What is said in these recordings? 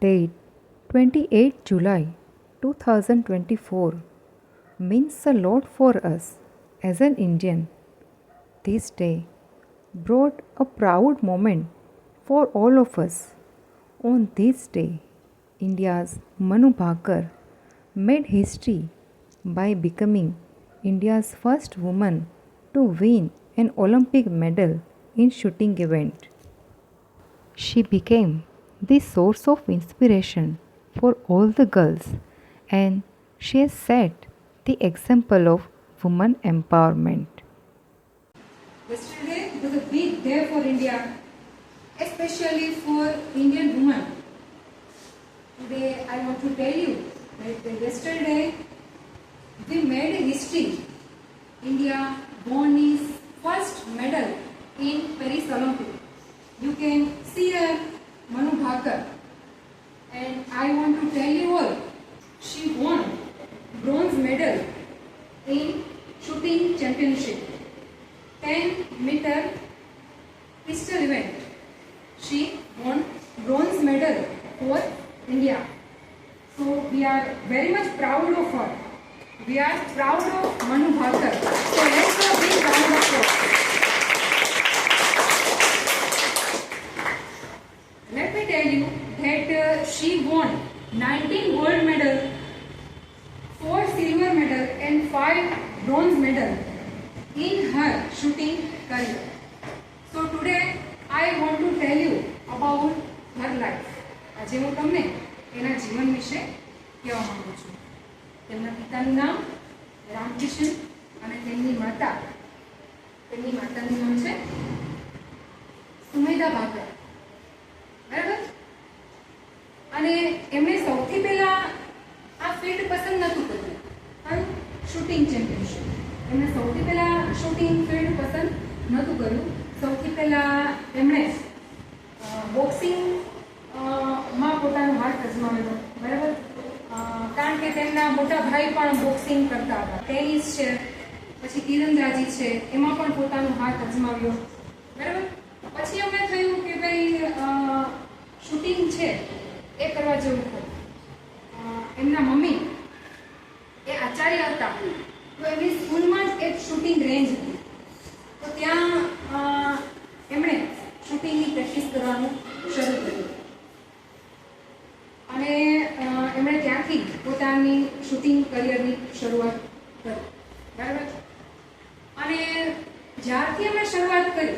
date 28 July 2024 means a lot for us as an Indian. This day brought a proud moment for all of us. On this day, India's Manu Bhaker made history by becoming India's first woman to win an Olympic medal in shooting event. She became the source of inspiration for all the girls, and she has set the example of women empowerment. Yesterday was a big day for India, especially for Indian women. Today I want to tell you that yesterday we made a history. India won its first medal in Paris Olympic. You can see her, Manu Bhaker, and I want to tell you all, she won bronze medal in shooting championship, 10-meter pistol event. She won bronze medal for India. So we are very much proud of her. We are proud of Manu Bhaker. So let's have a big round of applause. Let me tell you that she won 19 gold medals, 4 silver medals and 5 bronze medals in her shooting career. So today I want to tell you about her life. આજે હું તમને એના જીવન વિશે કહેવા માંગુ છું. તેમના પિતાનું નામ રામકૃષ્ણ અને તેમની માતાનું નામ છે સુમેધા ભાકર. બરાબર? અને એમણે સૌથી પહેલા આ ફિલ્ડ પસંદ નહોતું કર્યું, કયું? Shooting championship. એમણે સૌથી પહેલા શૂટિંગ ફિલ્ડ પસંદ નહોતું કર્યું. સૌથી પહેલા એમણે બોક્સિંગ માં પોતાનો હાથ અજમાવેલો. બરાબર? કારણ કે તેમના મોટા ભાઈ પણ બોક્સિંગ કરતા હતા. ટેનિસ છે, પછી તીરંદાજી છે, એમાં પણ પોતાનો હાથ અજમાવ્યો. બરાબર? પછી અમને થયું કે ભાઈ શૂટિંગ છે એ કરવા જેવું હતું. એમના મમ્મી એ આચાર્ય હતા, તો એમની સ્કૂલમાં જ એક શૂટિંગ રેન્જ હતી. તો ત્યાં એમણે શૂટિંગની પ્રેક્ટિસ કરવાનું શરૂ કર્યું અને એમણે ત્યાંથી પોતાની શૂટિંગ કરિયરની શરૂઆત કરી. બરાબર? અને જ્યારથી એમણે શરૂઆત કરી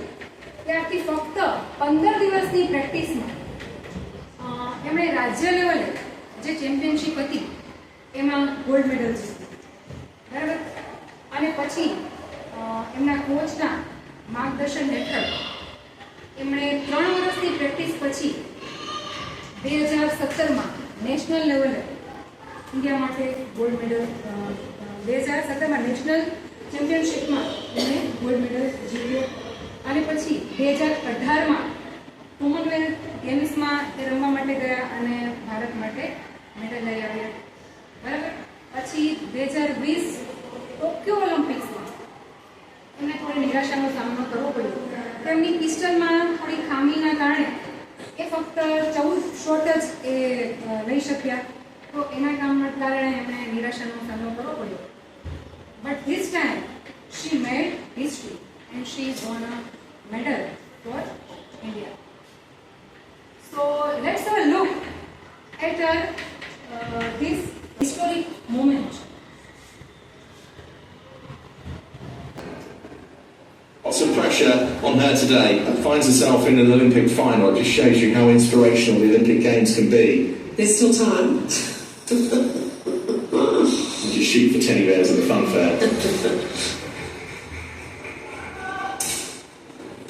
ત્યારથી ફક્ત 15 દિવસની પ્રેક્ટિસમાં એમણે રાજ્ય લેવલે જે ચેમ્પિયનશિપ હતી એમાં ગોલ્ડ મેડલ જીત્યો. બરાબર? અને પછી એમના કોચના માર્ગદર્શન હેઠળ એમણે 3 વર્ષની પ્રેક્ટિસ પછી 2017માં નેશનલ લેવલે ઇન્ડિયા માટે ગોલ્ડ મેડલ 2017માં નેશનલ ચેમ્પિયનશિપમાં એમણે ગોલ્ડ મેડલ જીત્યો. અને પછી 2018માં કોમનવેલ્થ ગેમ્સમાં તે રમવા માટે ગયા અને ભારત માટે મેડલ લઈ આવ્યા. બરાબર? પછી 2020 ટોક્યો ઓલિમ્પિક્સમાં એમને થોડી નિરાશાનો સામનો કરવો પડ્યો. તેમની પિસ્ટલમાં થોડી ખામીના કારણે એ ફક્ત 14 શોટ જ એ લઈ શક્યા. તો એના કારણે એમને નિરાશાનો સામનો કરવો પડ્યો. But this time she made history and she won a medal for India. So let's have a look at this historic moment. Lots of pressure on her today and finds herself in an Olympic final. It just shows you how inspirational the Olympic Games can be. There's still time. You just shoot for teddy bears at the fun fair.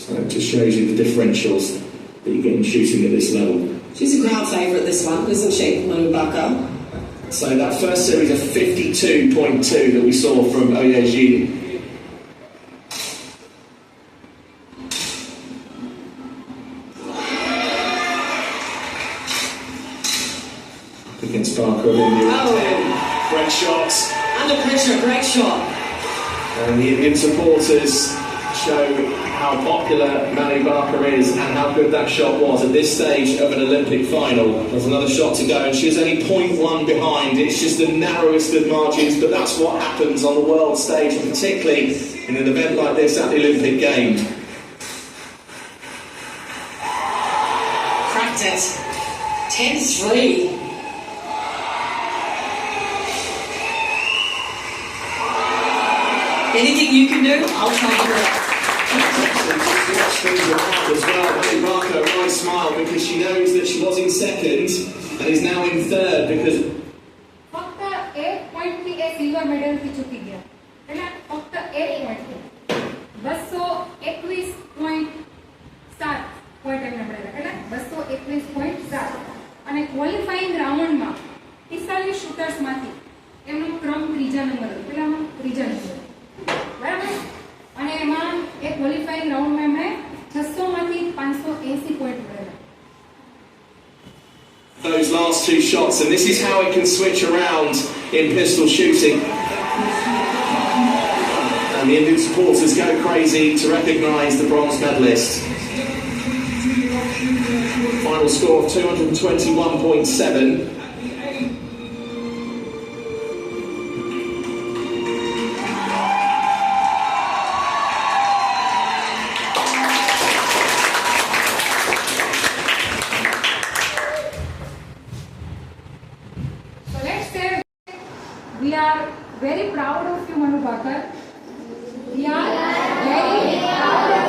So it just shows you the differentials that you get in shooting at this level. She's a crowd favourite, this one, isn't she, Manu Bhaker? So that first series of 52.2 that we saw from Oyeji against Barker of India. Oh. Great shots. Under pressure, great shot. And the Indian supporters show how popular Manu Barker is and how good that shot was at this stage of an Olympic final. There's another shot to go and she's only 0.1 behind. It's just the narrowest of margins, but that's what happens on the world stage, and particularly in an event like this at the Olympic Games. Cracked it. 10-3. Anything you can do, I'll try and do it. Watch things around as well. Manu Barker, a nice smile because she knows that she was in second and is now in third because ફક્ત 1 પોઈન્ટથી એ silver મેડલથી ચૂકી ગયા. એટલે ફક્ત 1 પોઈન્ટથી 221.7 point એમને મળેલા. એટલે 221.7 અને ક્વોલિફાઈંગ રાઉન્ડમાં 45 શૂટર્સમાંથી એમનો ક્રમ ત્રીજા નંબર હતો. પેલામાં ત્રીજા નંબર, બરાબર. અને એમાં એ ક્વોલિફાઈંગ રાઉન્ડમાં એમણે 600માંથી 580 પોઈન્ટ મળેલા. those last two shots, and this is how it can switch around in pistol shooting. And the Indian supporters go crazy to recognise the bronze medalist. Final score of 221.7. So let's say we are very proud of you, Manu Barker. We are very proud of